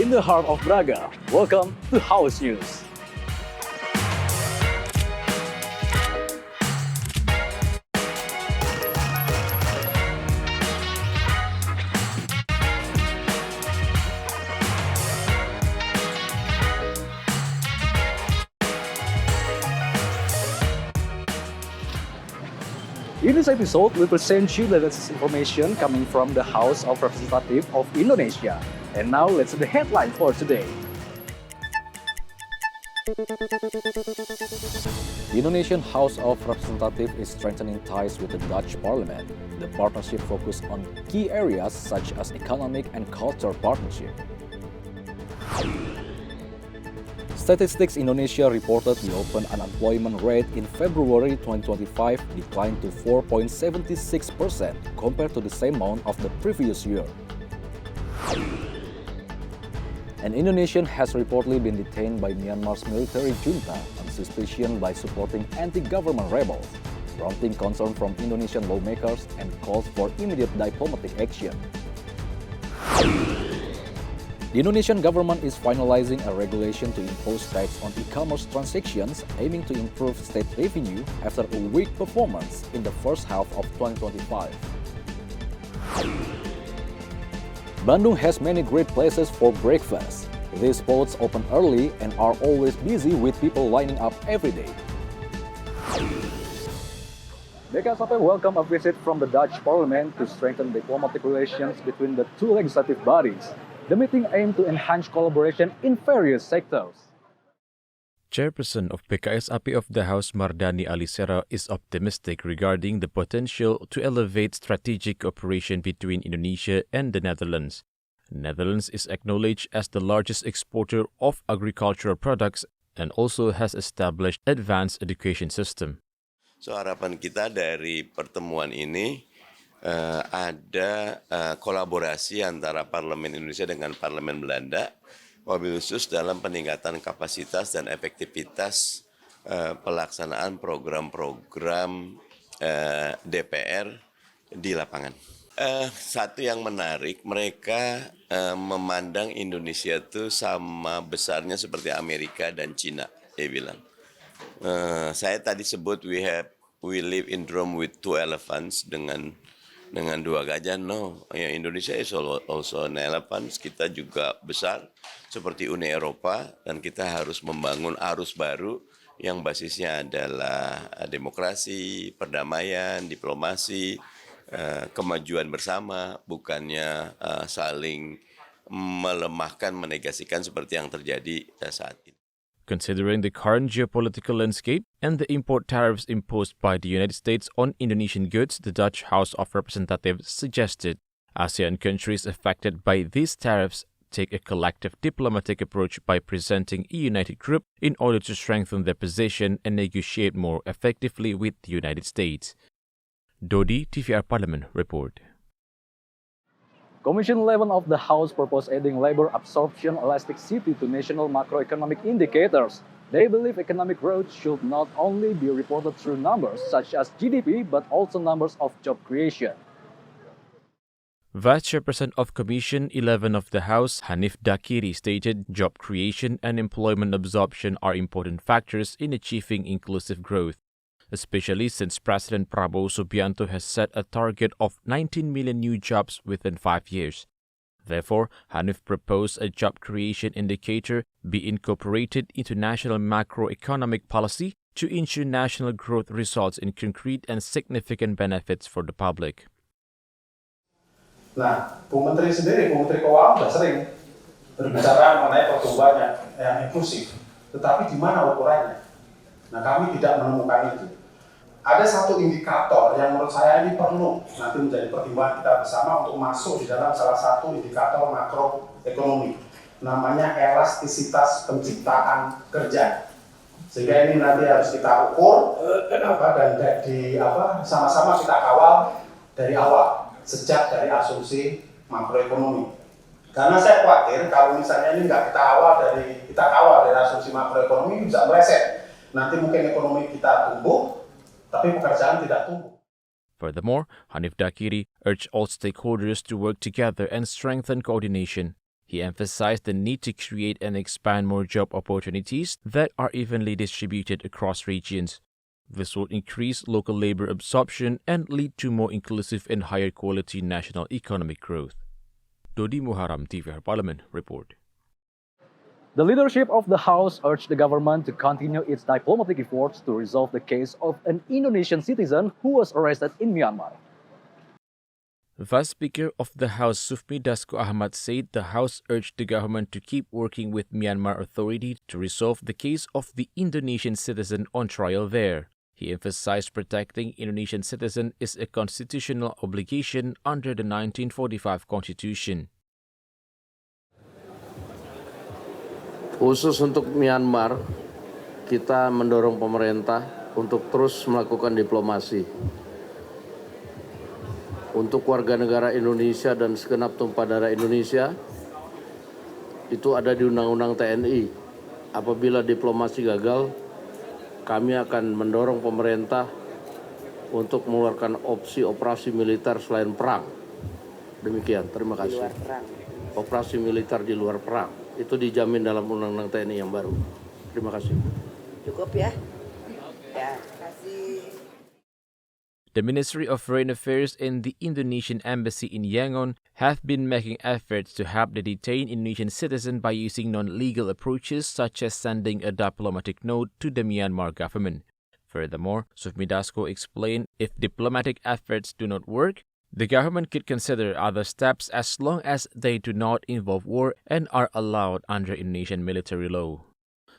in the heart of Braga. Welcome to House News. In this episode, we present you the latest information coming from the House of Representatives of Indonesia. And now, let's see the headline for today. The Indonesian House of Representatives is strengthening ties with the Dutch Parliament. The partnership focuses on key areas such as economic and cultural partnership. Statistics Indonesia reported the open unemployment rate in February 2025 declined to 4.76% compared to the same month of the previous year. An Indonesian has reportedly been detained by Myanmar's military junta on suspicion by supporting anti-government rebels, prompting concern from Indonesian lawmakers and calls for immediate diplomatic action. The Indonesian government is finalizing a regulation to impose tax on e-commerce transactions aiming to improve state revenue after a weak performance in the first half of 2025. Bandung has many great places for breakfast. These spots open early and are always busy with people lining up every day. BKSP welcome a visit from the Dutch Parliament to strengthen diplomatic relations between the two legislative bodies. The meeting aimed to enhance collaboration in various sectors. Chairperson of PKSP of the House Mardani Alisera is optimistic regarding the potential to elevate strategic cooperation between Indonesia and the Netherlands. Netherlands is acknowledged as the largest exporter of agricultural products and also has established advanced education system. So harapan kita dari pertemuan ini ada kolaborasi antara Parlemen Indonesia dengan Parlemen Belanda, wabil khusus dalam peningkatan kapasitas dan efektivitas pelaksanaan program-program DPR di lapangan. Satu yang menarik, mereka memandang Indonesia itu sama besarnya seperti Amerika dan Cina, dia bilang. Saya tadi sebut we live in Rome with two elephants dengan dua gajah. No, ya, Indonesia is also an elephant. Kita juga besar seperti Uni Eropa dan kita harus membangun arus baru yang basisnya adalah demokrasi, perdamaian, diplomasi, kemajuan bersama, bukannya saling melemahkan, menegasikan seperti yang terjadi saat ini. Considering the current geopolitical landscape and the import tariffs imposed by the United States on Indonesian goods, the Dutch House of Representatives suggested ASEAN countries affected by these tariffs take a collective diplomatic approach by presenting a united group in order to strengthen their position and negotiate more effectively with the United States. Dodi, tvrparlemen, report. Commission 11 of the House proposed adding labor absorption elasticity to national macroeconomic indicators. They believe economic growth should not only be reported through numbers such as GDP, but also numbers of job creation. Vice Chairperson of Commission 11 of the House, Hanif Dakiri, stated job creation and employment absorption are important factors in achieving inclusive growth, especially since President Prabowo Subianto has set a target of 19 million new jobs within 5 years. Therefore, Hanif proposed a job creation indicator be incorporated into national macroeconomic policy to ensure national growth results in concrete and significant benefits for the public. Nah, Bu Menteri sendiri, Bu Menteri Keuangan sudah sering berbicara mengenai pertumbuhan yang inklusif. Tetapi di mana ukurannya? Nah, kami tidak menemukan itu. Ada satu indikator yang menurut saya ini perlu nanti menjadi pertimbangan kita bersama untuk masuk di dalam salah satu indikator makroekonomi. Namanya elastisitas penciptaan kerja. Sehingga ini nanti harus kita ukur dan sama-sama kita kawal dari awal, sejak dari asumsi makroekonomi. Karena saya khawatir kalau misalnya ini nggak kita kawal dari asumsi makroekonomi bisa meleset. Nanti mungkin ekonomi kita tumbuh, tapi pekerjaan tidak tumbuh. Furthermore, Hanif Dakiri urged all stakeholders to work together and strengthen coordination. He emphasized the need to create and expand more job opportunities that are evenly distributed across regions. This will increase local labor absorption and lead to more inclusive and higher quality national economic growth. Dodi Muharam, TVR Parlemen, report. The leadership of the House urged the government to continue its diplomatic efforts to resolve the case of an Indonesian citizen who was arrested in Myanmar. Vice Speaker of the House Sufmi Dasko Ahmad said the House urged the government to keep working with Myanmar authorities to resolve the case of the Indonesian citizen on trial there. He emphasized protecting Indonesian citizens is a constitutional obligation under the 1945 Constitution. Khusus untuk Myanmar, kita mendorong pemerintah untuk terus melakukan diplomasi. Untuk warga negara Indonesia dan segenap tumpah darah Indonesia, itu ada di Undang-Undang TNI. Apabila diplomasi gagal, kami akan mendorong pemerintah untuk mengeluarkan opsi operasi militer selain perang. Demikian, terima kasih. Di luar perang. Operasi militer di luar perang. Itu dijamin dalam Undang-Undang TNI yang baru. Terima kasih. Cukup ya? Ya, kasih. The Ministry of Foreign Affairs and the Indonesian Embassy in Yangon have been making efforts to help the detained Indonesian citizen by using non-legal approaches such as sending a diplomatic note to the Myanmar government. Furthermore, Sufmi Dasko explained if diplomatic efforts do not work, the government could consider other steps as long as they do not involve war and are allowed under Indonesian military law.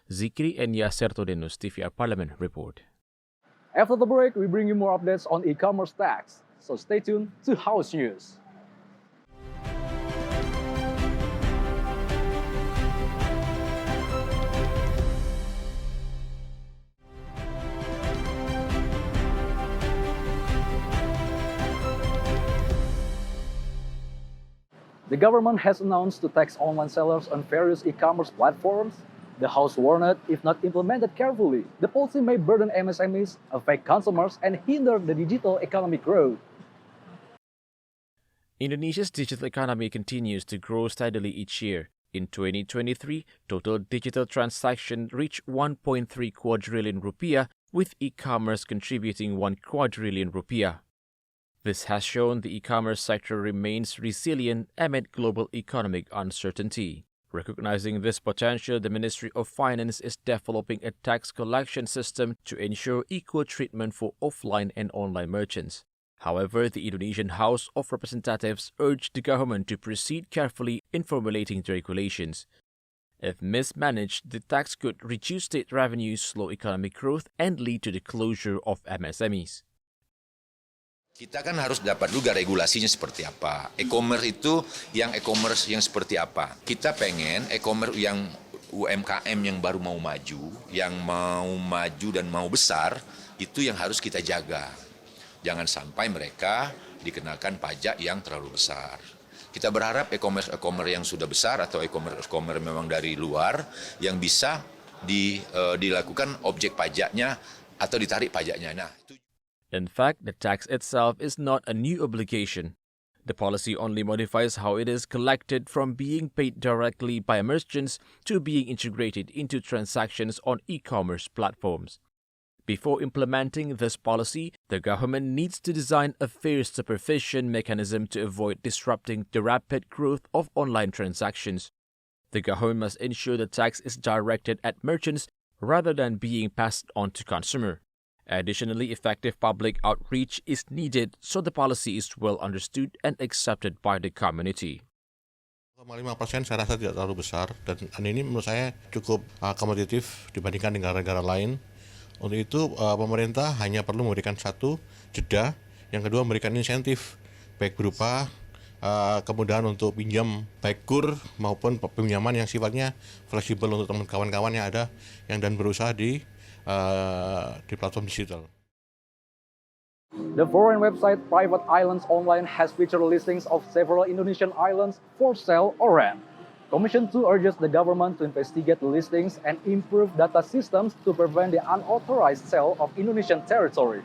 Zikri and Yasser Todenus, TVR Parlemen, report. After the break, we bring you more updates on e-commerce tax. So stay tuned to House News. The government has announced to tax online sellers on various e-commerce platforms. The House warned if not implemented carefully, the policy may burden MSMEs, affect consumers, and hinder the digital economic growth. Indonesia's digital economy continues to grow steadily each year. In 2023, total digital transactions reached 1.3 quadrillion rupiah, with e-commerce contributing 1 quadrillion rupiah. This has shown the e-commerce sector remains resilient amid global economic uncertainty. Recognizing this potential, the Ministry of Finance is developing a tax collection system to ensure equal treatment for offline and online merchants. However, the Indonesian House of Representatives urged the government to proceed carefully in formulating the regulations. If mismanaged, the tax could reduce state revenues, slow economic growth, and lead to the closure of MSMEs. Kita kan harus dapat juga regulasinya seperti apa. E-commerce yang seperti apa. Kita pengen e-commerce yang UMKM yang baru mau maju, dan mau besar, itu yang harus kita jaga. Jangan sampai mereka dikenakan pajak yang terlalu besar. Kita berharap e-commerce yang sudah besar atau e-commerce memang dari luar yang bisa dilakukan objek pajaknya atau ditarik pajaknya. Nah, itu. In fact, the tax itself is not a new obligation. The policy only modifies how it is collected from being paid directly by merchants to being integrated into transactions on e-commerce platforms. Before implementing this policy, the government needs to design a fair supervision mechanism to avoid disrupting the rapid growth of online transactions. The government must ensure the tax is directed at merchants rather than being passed on to consumer. Additionally, effective public outreach is needed so the policy is well understood and accepted by the community. 5% saya rasa tidak terlalu besar dan ini menurut saya cukup kompetitif dibandingkan negara-negara lain. Untuk itu pemerintah hanya perlu memberikan satu jeda, yang kedua memberikan insentif baik berupa kemudahan untuk pinjam baik kur maupun pinjaman yang sifatnya fleksibel untuk teman kawan-kawan yang ada yang dan berusaha di platform digital. The foreign website Private Islands Online has featured listings of several Indonesian islands for sale or rent. Commission 2 urges the government to investigate the listings and improve data systems to prevent the unauthorized sale of Indonesian territory.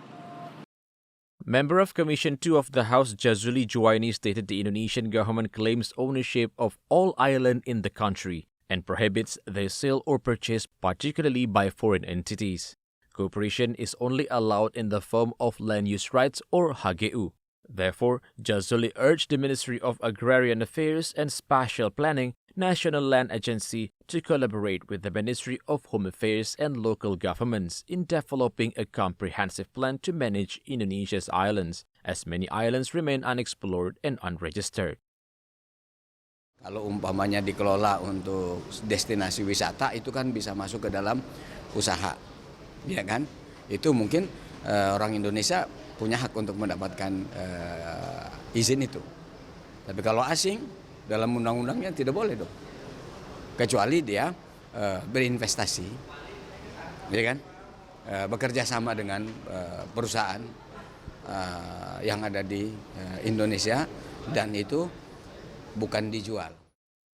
Member of Commission 2 of the House Juli stated the Indonesian government claims ownership of all island in the country and prohibits their sale or purchase, particularly by foreign entities. Cooperation is only allowed in the form of land use rights or HGU. Therefore, Juli urged the Ministry of Agrarian Affairs and Spatial Planning, National Land Agency, to collaborate with the Ministry of Home Affairs and local governments in developing a comprehensive plan to manage Indonesia's islands, as many islands remain unexplored and unregistered. Kalau umpamanya dikelola untuk destinasi wisata, itu kan bisa masuk ke dalam usaha, ya kan? Itu mungkin orang Indonesia punya hak untuk mendapatkan izin itu. Tapi kalau asing, dalam undang-undangnya tidak boleh dong. Kecuali dia berinvestasi, ya kan? Bekerja sama dengan perusahaan yang ada di Indonesia dan itu bukan dijual.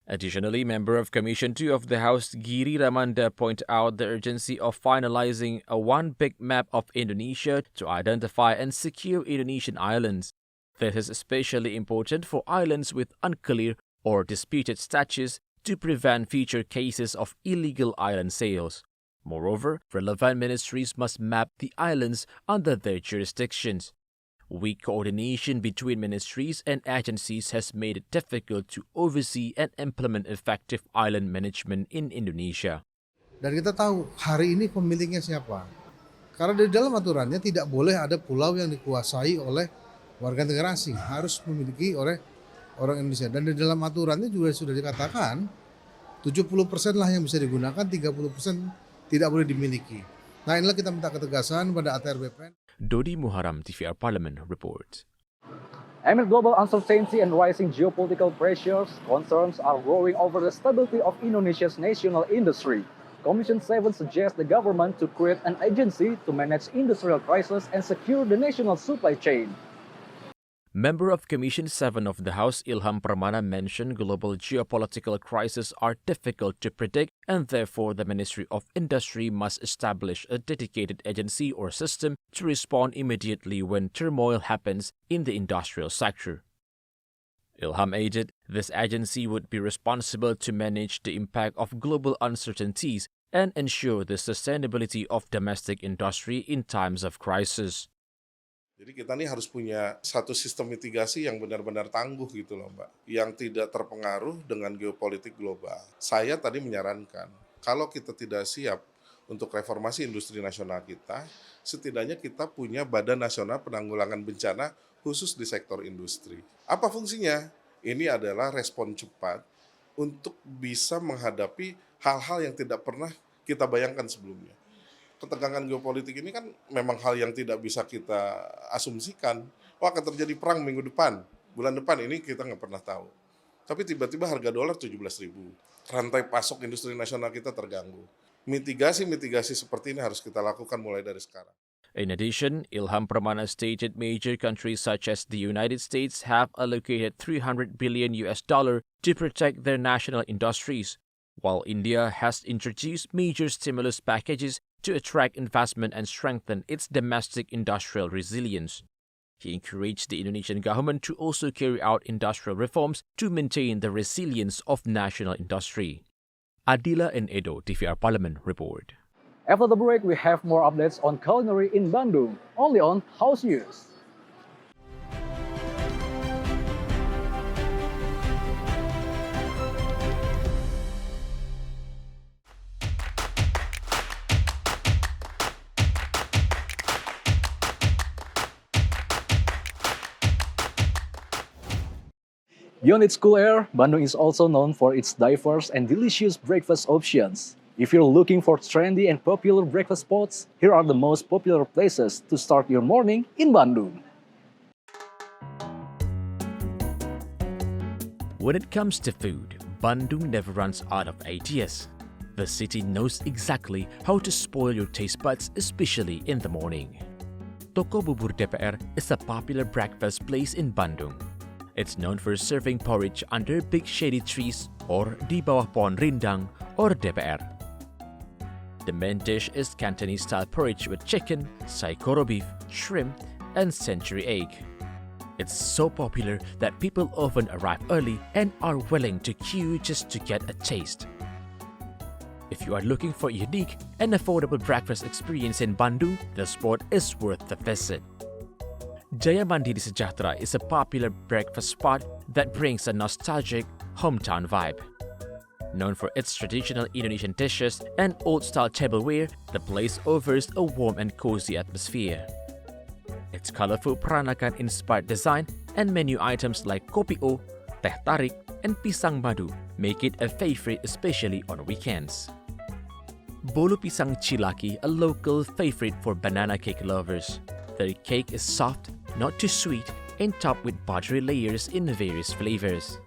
Additionally, member of Commission 2 of the House, Giri Ramanda, point out the urgency of finalizing a one big map of Indonesia to identify and secure Indonesian islands. This is especially important for islands with unclear or disputed status to prevent future cases of illegal island sales. Moreover, relevant ministries must map the islands under their jurisdictions. Weak coordination between ministries and agencies has made it difficult to oversee and implement effective island management in Indonesia. Dan kita tahu hari ini pemiliknya siapa. Karena di dalam aturannya tidak boleh ada pulau yang dikuasai oleh warga negara asing, harus memiliki oleh orang Indonesia. Dan di dalam aturannya juga sudah dikatakan 70% lah yang bisa digunakan, 30% tidak boleh dimiliki. Nah, inilah kita minta ketegasan pada ATR BPN. Dodi Muharam, TVR Parlemen, reports. Amid global uncertainty and rising geopolitical pressures, concerns are growing over the stability of Indonesia's national industry. Commission 7 suggests the government to create an agency to manage industrial crisis and secure the national supply chain. Member of Commission 7 of the House, Ilham Permana, mentioned global geopolitical crises are difficult to predict and therefore the Ministry of Industry must establish a dedicated agency or system to respond immediately when turmoil happens in the industrial sector. Ilham added this agency would be responsible to manage the impact of global uncertainties and ensure the sustainability of domestic industry in times of crisis. Jadi kita nih harus punya satu sistem mitigasi yang benar-benar tangguh gitu loh Mbak, yang tidak terpengaruh dengan geopolitik global. Saya tadi menyarankan, kalau kita tidak siap untuk reformasi industri nasional kita, setidaknya kita punya Badan Nasional Penanggulangan Bencana khusus di sektor industri. Apa fungsinya? Ini adalah respon cepat untuk bisa menghadapi hal-hal yang tidak pernah kita bayangkan sebelumnya. Ketegangan geopolitik ini kan memang hal yang tidak bisa kita asumsikan. Wah, akan terjadi perang minggu depan, bulan depan, ini kita nggak pernah tahu. Tapi tiba-tiba harga dolar 17.000. Rantai pasok industri nasional kita terganggu. Mitigasi seperti ini harus kita lakukan mulai dari sekarang. In addition, Ilham Permana stated major countries such as the United States have allocated $300 billion to protect their national industries, while India has introduced major stimulus packages to attract investment and strengthen its domestic industrial resilience. He encouraged the Indonesian government to also carry out industrial reforms to maintain the resilience of national industry. Adila and Edo, TVR Parlemen, report. After the break, we have more updates on Culinary in Bandung, only on House News. Beyond its cool air, Bandung is also known for its diverse and delicious breakfast options. If you're looking for trendy and popular breakfast spots, here are the most popular places to start your morning in Bandung. When it comes to food, Bandung never runs out of ideas. The city knows exactly how to spoil your taste buds, especially in the morning. Toko Bubur DPR is a popular breakfast place in Bandung. It's known for serving porridge under big shady trees or di bawah pohon rindang or DPR. The main dish is Cantonese-style porridge with chicken, saikoro beef, shrimp, and century egg. It's so popular that people often arrive early and are willing to queue just to get a taste. If you are looking for a unique and affordable breakfast experience in Bandung, the spot is worth the visit. Jaya Mandiri Sejahtera is a popular breakfast spot that brings a nostalgic hometown vibe. Known for its traditional Indonesian dishes and old-style tableware, the place offers a warm and cozy atmosphere. Its colorful Peranakan-inspired design and menu items like kopi o, teh tarik, and pisang madu make it a favorite especially on weekends. Bolu pisang cilaki, a local favorite for banana cake lovers. The cake is soft, not too sweet, and topped with buttery layers in various flavors.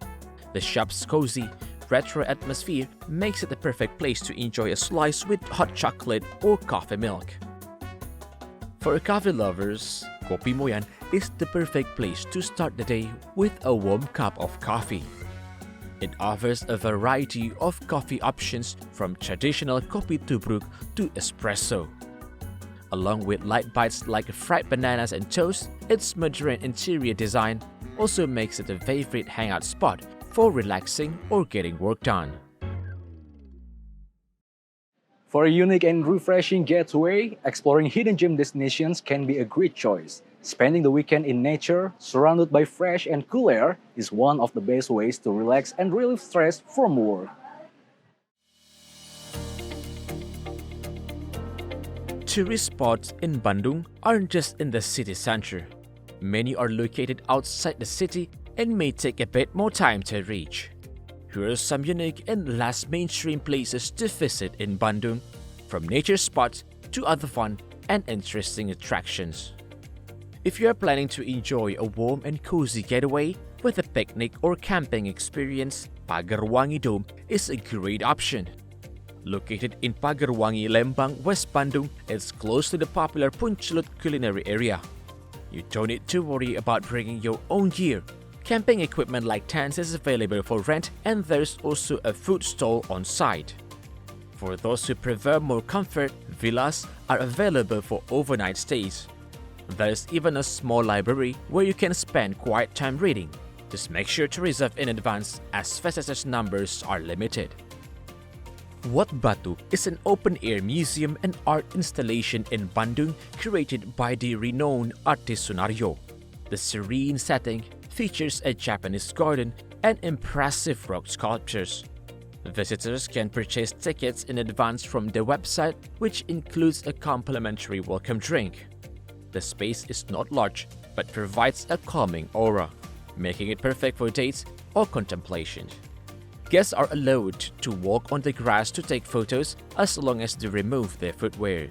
The shop's cozy, retro atmosphere makes it the perfect place to enjoy a slice with hot chocolate or coffee milk. For coffee lovers, Kopi Moyan is the perfect place to start the day with a warm cup of coffee. It offers a variety of coffee options from traditional kopi tubruk to espresso. Along with light bites like fried bananas and toast, its modern interior design also makes it a favorite hangout spot for relaxing or getting work done. For a unique and refreshing getaway, exploring hidden gem destinations can be a great choice. Spending the weekend in nature, surrounded by fresh and cool air, is one of the best ways to relax and relieve stress from work. Tourist spots in Bandung aren't just in the city center. Many are located outside the city and may take a bit more time to reach. Here are some unique and less mainstream places to visit in Bandung, from nature spots to other fun and interesting attractions. If you are planning to enjoy a warm and cozy getaway with a picnic or camping experience, Pagarwangi Dome is a great option. Located in Pagarwangi, Lembang, West Bandung, it's close to the popular Puncelut Culinary area. You don't need to worry about bringing your own gear. Camping equipment like tents is available for rent, and there's also a food stall on site. For those who prefer more comfort, villas are available for overnight stays. There's even a small library where you can spend quiet time reading. Just make sure to reserve in advance as visitors' numbers are limited. Wat Batu is an open-air museum and art installation in Bandung created by the renowned artist Sunario. The serene setting features a Japanese garden and impressive rock sculptures. Visitors can purchase tickets in advance from the website, which includes a complimentary welcome drink. The space is not large, but provides a calming aura, making it perfect for dates or contemplation. Guests are allowed to walk on the grass to take photos as long as they remove their footwear.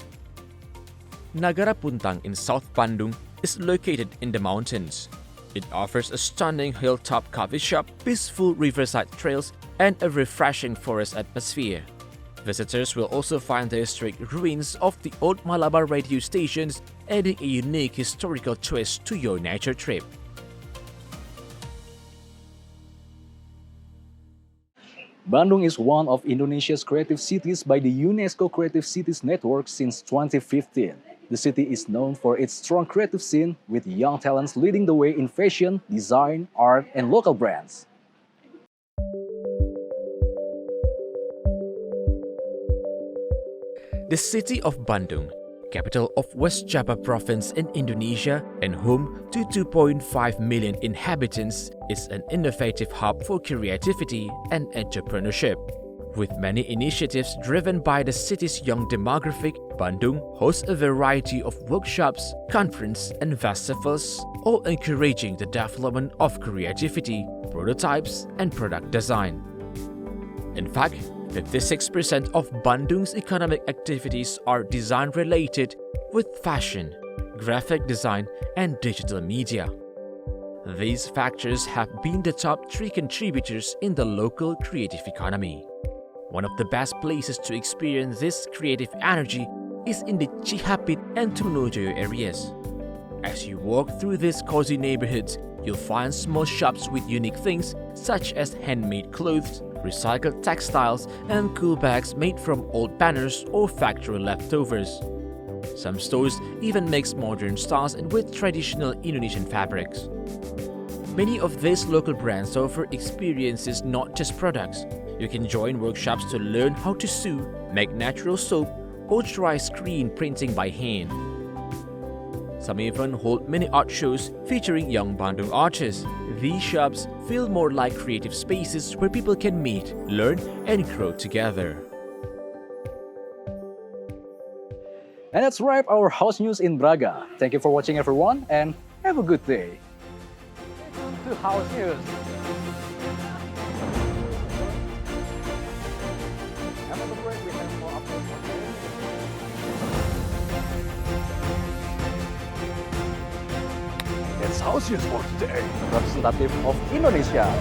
Nagara Puntang in South Bandung is located in the mountains. It offers a stunning hilltop coffee shop, peaceful riverside trails, and a refreshing forest atmosphere. Visitors will also find the historic ruins of the old Malabar radio stations, adding a unique historical twist to your nature trip. Bandung is one of Indonesia's creative cities by the UNESCO Creative Cities Network since 2015. The city is known for its strong creative scene, with young talents leading the way in fashion, design, art, and local brands. The city of Bandung, capital of West Java province in Indonesia and home to 2.5 million inhabitants, is an innovative hub for creativity and entrepreneurship. With many initiatives driven by the city's young demographic, Bandung hosts a variety of workshops, conferences, and festivals, all encouraging the development of creativity, prototypes, and product design. In fact, 56% of Bandung's economic activities are design-related, with fashion, graphic design, and digital media. These factors have been the top 3 contributors in the local creative economy. One of the best places to experience this creative energy is in the Cihapit and Trunojoyo areas. As you walk through these cozy neighborhoods, you'll find small shops with unique things such as handmade clothes, recycled textiles, and cool bags made from old banners or factory leftovers. Some stores even makes modern styles with traditional Indonesian fabrics. Many of these local brands offer experiences, not just products. You can join workshops to learn how to sew, make natural soap, or try screen printing by hand. Some even hold mini art shows featuring young Bandung artists. These shops feel more like creative spaces where people can meet, learn, and grow together. And that's wrap our house news in Braga. Thank you for watching, everyone, and have a good day. To house news. After the break, we have more updates for today. It's house news for today. Representative of Indonesia.